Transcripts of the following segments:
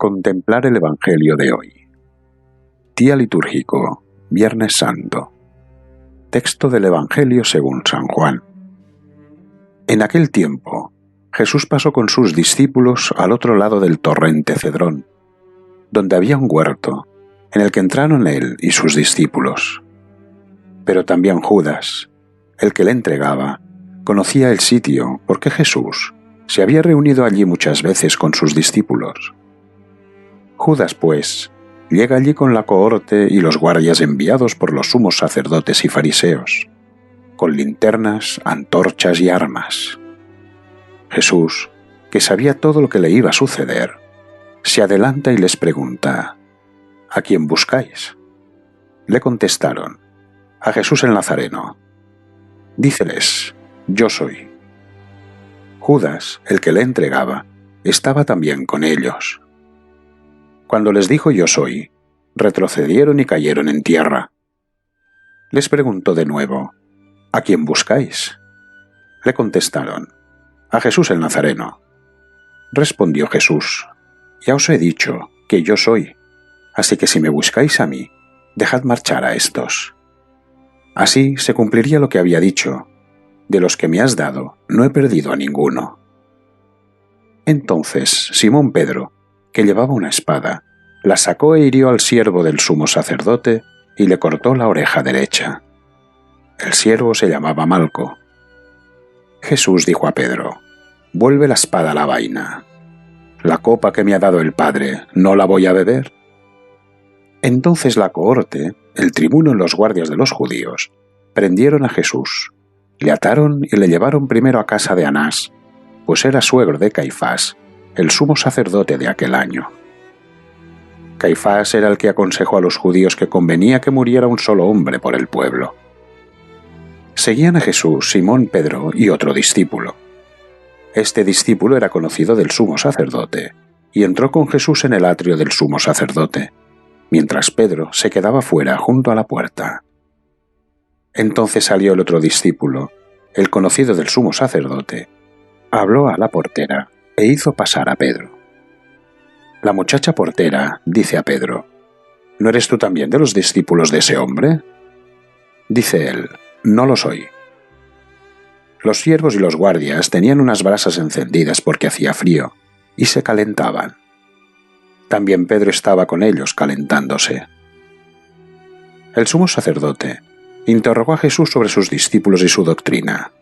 Contemplar el Evangelio de hoy. Día litúrgico, Viernes Santo. Texto del Evangelio según San Juan. En aquel tiempo, Jesús pasó con sus discípulos al otro lado del torrente Cedrón, donde había un huerto, en el que entraron él y sus discípulos. Pero también Judas, el que le entregaba, conocía el sitio porque Jesús se había reunido allí muchas veces con sus discípulos. Judas, pues, llega allí con la cohorte y los guardias enviados por los sumos sacerdotes y fariseos, con linternas, antorchas y armas. Jesús, que sabía todo lo que le iba a suceder, se adelanta y les pregunta: ¿A quién buscáis? Le contestaron: a Jesús el Nazareno. Díceles: yo soy. Judas, el que le entregaba, estaba también con ellos. Cuando les dijo yo soy, retrocedieron y cayeron en tierra. Les preguntó de nuevo: ¿a quién buscáis? Le contestaron: a Jesús el Nazareno. Respondió Jesús: ya os he dicho que yo soy, así que si me buscáis a mí, dejad marchar a estos. Así se cumpliría lo que había dicho: de los que me has dado, no he perdido a ninguno. Entonces Simón Pedro, que llevaba una espada, la sacó e hirió al siervo del sumo sacerdote y le cortó la oreja derecha. El siervo se llamaba Malco. Jesús dijo a Pedro: vuelve la espada a la vaina. La copa que me ha dado el Padre, ¿no la voy a beber? Entonces la cohorte, el tribuno y los guardias de los judíos, prendieron a Jesús, le ataron y le llevaron primero a casa de Anás, pues era suegro de Caifás, el sumo sacerdote de aquel año. Caifás era el que aconsejó a los judíos que convenía que muriera un solo hombre por el pueblo. Seguían a Jesús Simón Pedro y otro discípulo. Este discípulo era conocido del sumo sacerdote, y entró con Jesús en el atrio del sumo sacerdote, mientras Pedro se quedaba fuera junto a la puerta. Entonces salió el otro discípulo, el conocido del sumo sacerdote, habló a la portera e hizo pasar a Pedro. La muchacha portera dice a Pedro: ¿no eres tú también de los discípulos de ese hombre? Dice él: no lo soy. Los siervos y los guardias tenían unas brasas encendidas porque hacía frío, y se calentaban. También Pedro estaba con ellos calentándose. El sumo sacerdote interrogó a Jesús sobre sus discípulos y su doctrina.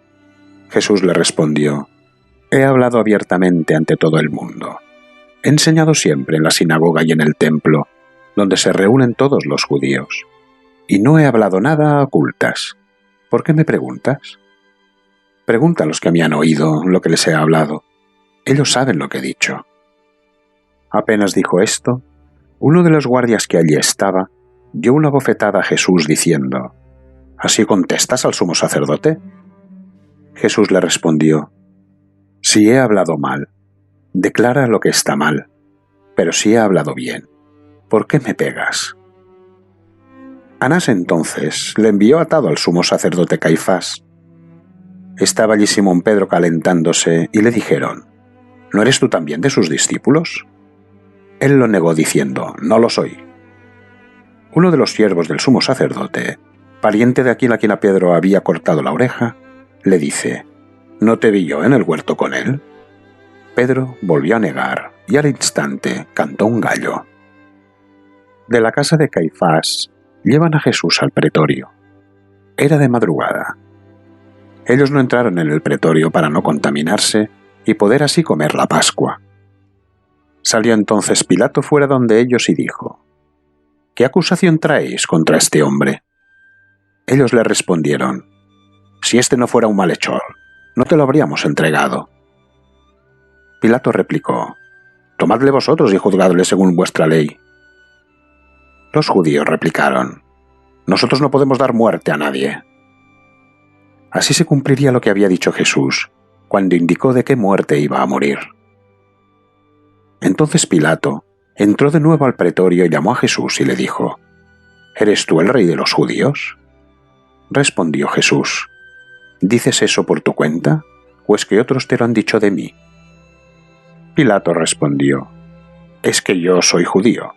Jesús le respondió: he hablado abiertamente ante todo el mundo. He enseñado siempre en la sinagoga y en el templo, donde se reúnen todos los judíos, y no he hablado nada a ocultas. ¿Por qué me preguntas? Pregunta a los que me han oído lo que les he hablado. Ellos saben lo que he dicho. Apenas dijo esto, uno de los guardias que allí estaba dio una bofetada a Jesús diciendo: ¿así contestas al sumo sacerdote? Jesús le respondió: si he hablado mal, declara lo que está mal, pero si he hablado bien, ¿por qué me pegas? Anás entonces le envió atado al sumo sacerdote Caifás. Estaba allí Simón Pedro calentándose y le dijeron: ¿no eres tú también de sus discípulos? Él lo negó diciendo: no lo soy. Uno de los siervos del sumo sacerdote, pariente de aquel a quien a Pedro había cortado la oreja, le dice: ¿no te vi yo en el huerto con él? Pedro volvió a negar y al instante cantó un gallo. De la casa de Caifás llevan a Jesús al pretorio. Era de madrugada. Ellos no entraron en el pretorio para no contaminarse y poder así comer la Pascua. Salió entonces Pilato fuera donde ellos y dijo: ¿qué acusación traéis contra este hombre? Ellos le respondieron: si este no fuera un malhechor, no te lo habríamos entregado. Pilato replicó: tomadle vosotros y juzgadle según vuestra ley. Los judíos replicaron: nosotros no podemos dar muerte a nadie. Así se cumpliría lo que había dicho Jesús, cuando indicó de qué muerte iba a morir. Entonces Pilato entró de nuevo al pretorio y llamó a Jesús y le dijo: ¿eres tú el rey de los judíos? Respondió Jesús: ¿dices eso por tu cuenta, o es que otros te lo han dicho de mí? Pilato respondió: es que yo soy judío.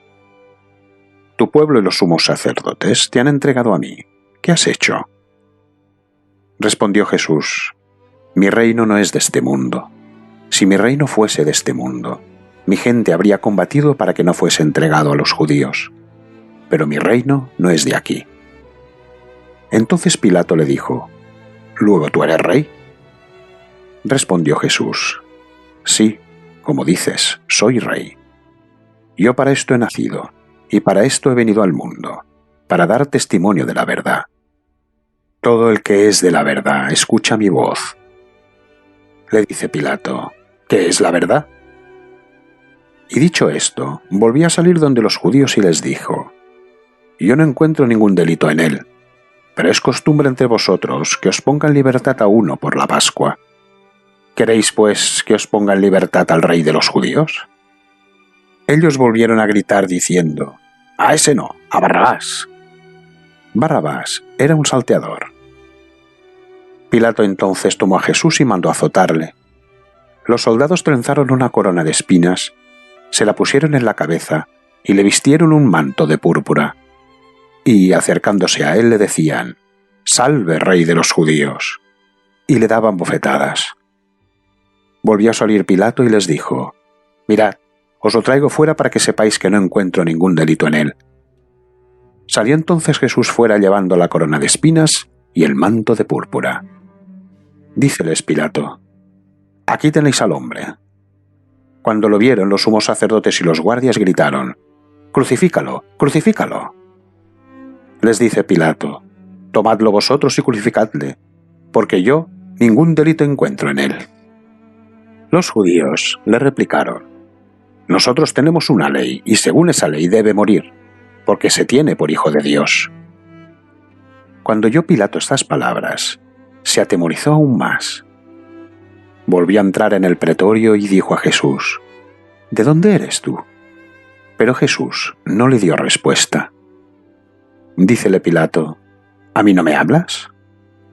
Tu pueblo y los sumos sacerdotes te han entregado a mí. ¿Qué has hecho? Respondió Jesús: Mi reino no es de este mundo. Si mi reino fuese de este mundo, mi gente habría combatido para que no fuese entregado a los judíos. Pero mi reino no es de aquí. Entonces Pilato le dijo: ¿Luego tú eres rey? Respondió Jesús: Sí, como dices, soy rey. Yo para esto he nacido, y para esto he venido al mundo, para dar testimonio de la verdad. Todo el que es de la verdad escucha mi voz. Le dice Pilato: ¿Qué es la verdad? Y dicho esto, volvió a salir donde los judíos y les dijo: Yo no encuentro ningún delito en él, pero es costumbre entre vosotros que os ponga en libertad a uno por la Pascua. ¿Queréis, pues, que os ponga en libertad al rey de los judíos? Ellos volvieron a gritar diciendo: A ese no, a Barrabás. Barrabás era un salteador. Pilato entonces tomó a Jesús y mandó azotarle. Los soldados trenzaron una corona de espinas, se la pusieron en la cabeza y le vistieron un manto de púrpura. Y, acercándose a él, le decían: «Salve, rey de los judíos», y le daban bofetadas. Volvió a salir Pilato y les dijo: «Mirad, os lo traigo fuera para que sepáis que no encuentro ningún delito en él». Salió entonces Jesús fuera llevando la corona de espinas y el manto de púrpura. Díceles Pilato: «Aquí tenéis al hombre». Cuando lo vieron, los sumos sacerdotes y los guardias gritaron: «¡Crucifícalo! ¡Crucifícalo!». Les dice Pilato: «Tomadlo vosotros y crucificadle, porque yo ningún delito encuentro en él». Los judíos le replicaron: «Nosotros tenemos una ley, y según esa ley debe morir, porque se tiene por hijo de Dios». Cuando oyó Pilato estas palabras, se atemorizó aún más. Volvió a entrar en el pretorio y dijo a Jesús: «¿De dónde eres tú?». Pero Jesús no le dio respuesta. Dícele Pilato: «¿A mí no me hablas?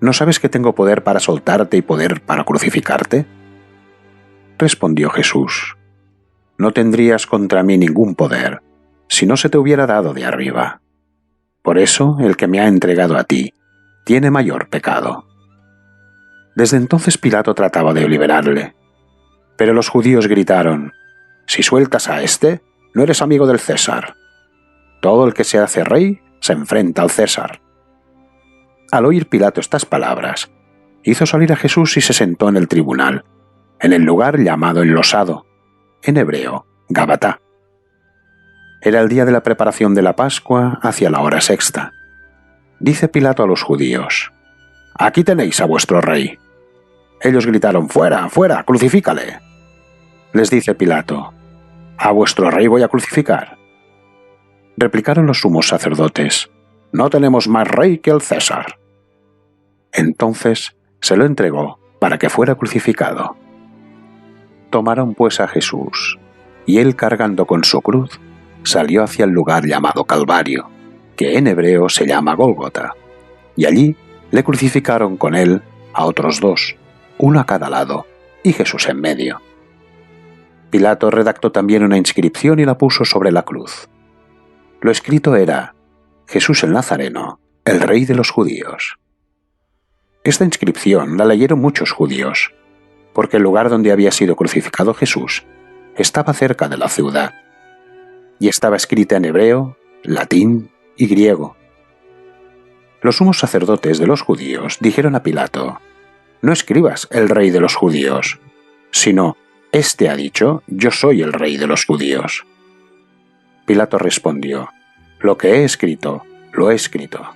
¿No sabes que tengo poder para soltarte y poder para crucificarte?». Respondió Jesús: «No tendrías contra mí ningún poder si no se te hubiera dado de arriba. Por eso el que me ha entregado a ti tiene mayor pecado». Desde entonces Pilato trataba de liberarle, pero los judíos gritaron: «Si sueltas a éste, no eres amigo del César. Todo el que se hace rey se enfrenta al César». Al oír Pilato estas palabras, hizo salir a Jesús y se sentó en el tribunal, en el lugar llamado Enlosado, en hebreo, Gabatá. Era el día de la preparación de la Pascua, hacia la hora sexta. Dice Pilato a los judíos: «Aquí tenéis a vuestro rey». Ellos gritaron: «¡Fuera, fuera, crucifícale!». Les dice Pilato: «¿A vuestro rey voy a crucificar?». Replicaron los sumos sacerdotes: «No tenemos más rey que el César». Entonces se lo entregó para que fuera crucificado. Tomaron pues a Jesús, y él, cargando con su cruz, salió hacia el lugar llamado Calvario, que en hebreo se llama Gólgota, y allí le crucificaron con él a otros dos, uno a cada lado, y Jesús en medio. Pilato redactó también una inscripción y la puso sobre la cruz. Lo escrito era: «Jesús el Nazareno, el rey de los judíos». Esta inscripción la leyeron muchos judíos, porque el lugar donde había sido crucificado Jesús estaba cerca de la ciudad, y estaba escrita en hebreo, latín y griego. Los sumos sacerdotes de los judíos dijeron a Pilato: «No escribas el rey de los judíos, sino, éste ha dicho: yo soy el rey de los judíos». Pilato respondió: «Lo que he escrito, lo he escrito».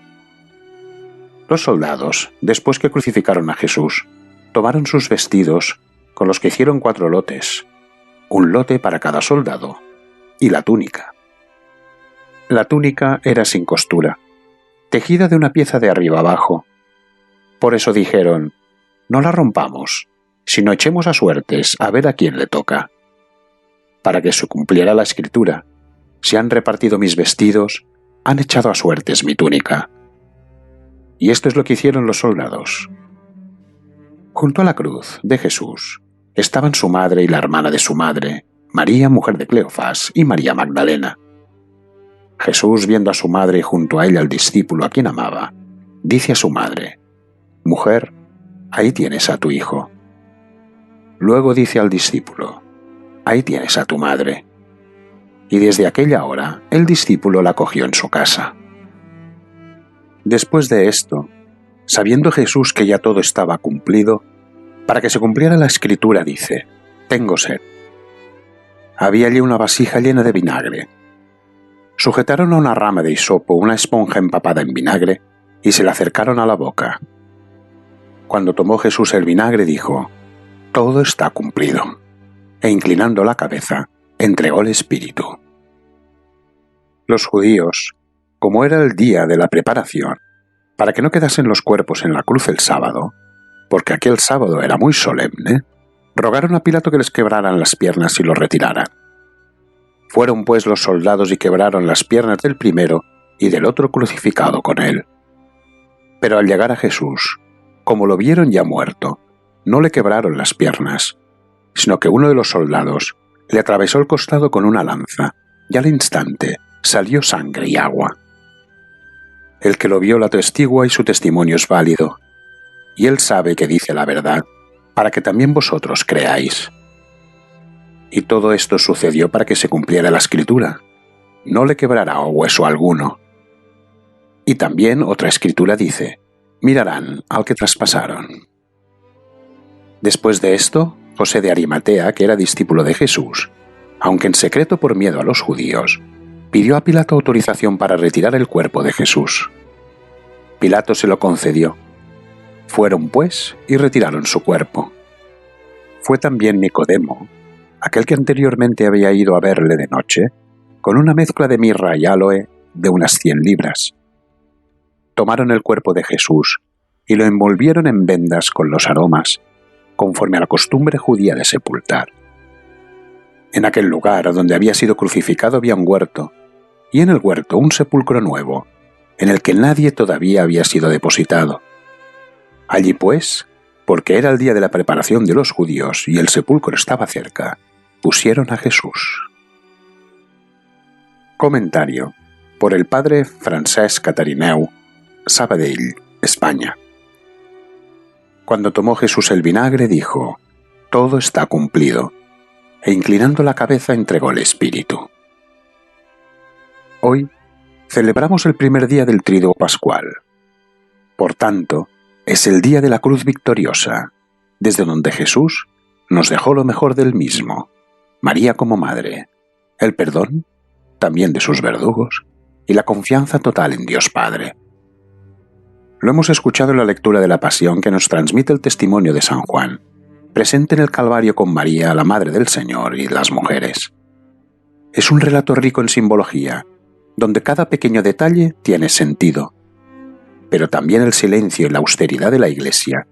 Los soldados, después que crucificaron a Jesús, tomaron sus vestidos, con los que hicieron 4 lotes, un lote para cada soldado, y la túnica. La túnica era sin costura, tejida de una pieza de arriba abajo. Por eso dijeron: «No la rompamos, sino echemos a suertes a ver a quién le toca». Para que se cumpliera la escritura: «Se han repartido mis vestidos, han echado a suertes mi túnica». Y esto es lo que hicieron los soldados. Junto a la cruz de Jesús estaban su madre y la hermana de su madre, María, mujer de Cleofás, y María Magdalena. Jesús, viendo a su madre y junto a ella al discípulo a quien amaba, dice a su madre: «Mujer, ahí tienes a tu hijo». Luego dice al discípulo: «Ahí tienes a tu madre». Y desde aquella hora el discípulo la acogió en su casa. Después de esto, sabiendo Jesús que ya todo estaba cumplido, para que se cumpliera la escritura, dice: «Tengo sed». Había allí una vasija llena de vinagre. Sujetaron a una rama de hisopo una esponja empapada en vinagre y se la acercaron a la boca. Cuando tomó Jesús el vinagre, dijo: «Todo está cumplido», e inclinando la cabeza, entregó el espíritu. Los judíos, como era el día de la preparación, para que no quedasen los cuerpos en la cruz el sábado, porque aquel sábado era muy solemne, rogaron a Pilato que les quebraran las piernas y los retiraran. Fueron pues los soldados y quebraron las piernas del primero y del otro crucificado con él. Pero al llegar a Jesús, como lo vieron ya muerto, no le quebraron las piernas, sino que uno de los soldados le atravesó el costado con una lanza, y al instante salió sangre y agua. El que lo vio la atestigua y su testimonio es válido, y él sabe que dice la verdad, para que también vosotros creáis. Y todo esto sucedió para que se cumpliera la escritura: no le quebrará hueso alguno. Y también otra escritura dice: mirarán al que traspasaron. Después de esto, José de Arimatea, que era discípulo de Jesús, aunque en secreto por miedo a los judíos, pidió a Pilato autorización para retirar el cuerpo de Jesús. Pilato se lo concedió. Fueron pues y retiraron su cuerpo. Fue también Nicodemo, aquel que anteriormente había ido a verle de noche, con una mezcla de mirra y áloe de unas 100 libras. Tomaron el cuerpo de Jesús y lo envolvieron en vendas con los aromas, conforme a la costumbre judía de sepultar. En aquel lugar donde había sido crucificado había un huerto, y en el huerto un sepulcro nuevo, en el que nadie todavía había sido depositado. Allí pues, porque era el día de la preparación de los judíos y el sepulcro estaba cerca, pusieron a Jesús. Comentario por el padre Francesc Catarineu, Sabadell, España. Cuando tomó Jesús el vinagre, dijo: «Todo está cumplido», e inclinando la cabeza entregó el espíritu. Hoy celebramos el primer día del Tríduo Pascual. Por tanto, es el día de la cruz victoriosa, desde donde Jesús nos dejó lo mejor del mismo: María como madre, el perdón también de sus verdugos y la confianza total en Dios Padre. Lo hemos escuchado en la lectura de la Pasión que nos transmite el testimonio de San Juan, presente en el Calvario con María, la Madre del Señor, y las mujeres. Es un relato rico en simbología, donde cada pequeño detalle tiene sentido, pero también el silencio y la austeridad de la Iglesia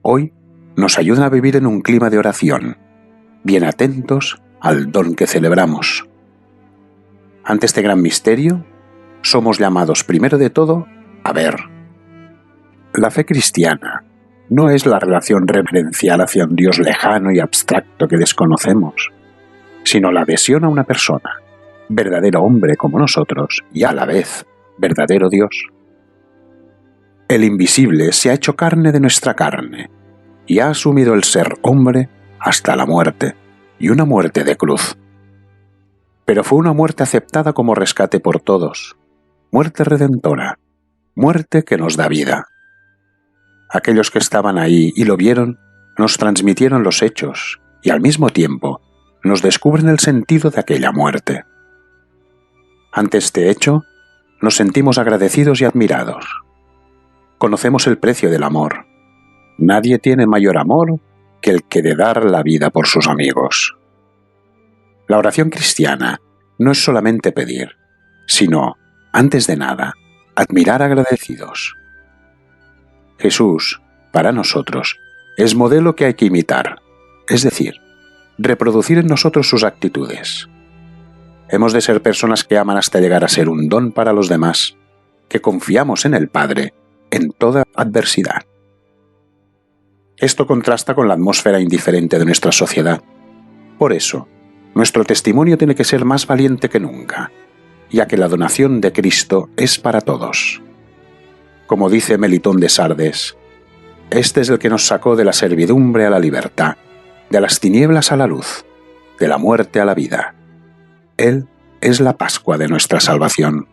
hoy nos ayudan a vivir en un clima de oración, bien atentos al don que celebramos. Ante este gran misterio, somos llamados primero de todo a ver. La fe cristiana no es la relación reverencial hacia un Dios lejano y abstracto que desconocemos, sino la adhesión a una persona, verdadero hombre como nosotros y a la vez verdadero Dios. El invisible se ha hecho carne de nuestra carne y ha asumido el ser hombre hasta la muerte, y una muerte de cruz. Pero fue una muerte aceptada como rescate por todos, muerte redentora, muerte que nos da vida. Aquellos que estaban ahí y lo vieron nos transmitieron los hechos y al mismo tiempo nos descubren el sentido de aquella muerte. Ante este hecho, nos sentimos agradecidos y admirados. Conocemos el precio del amor. Nadie tiene mayor amor que el que de dar la vida por sus amigos. La oración cristiana no es solamente pedir, sino, antes de nada, admirar agradecidos. Jesús, para nosotros, es modelo que hay que imitar, es decir, reproducir en nosotros sus actitudes. Hemos de ser personas que aman hasta llegar a ser un don para los demás, que confiamos en el Padre en toda adversidad. Esto contrasta con la atmósfera indiferente de nuestra sociedad. Por eso, Nuestro testimonio tiene que ser más valiente que nunca, ya que la donación de Cristo es para todos. Como dice Melitón de Sardes, este es el que nos sacó de la servidumbre a la libertad, de las tinieblas a la luz, de la muerte a la vida. Él es la Pascua de nuestra salvación.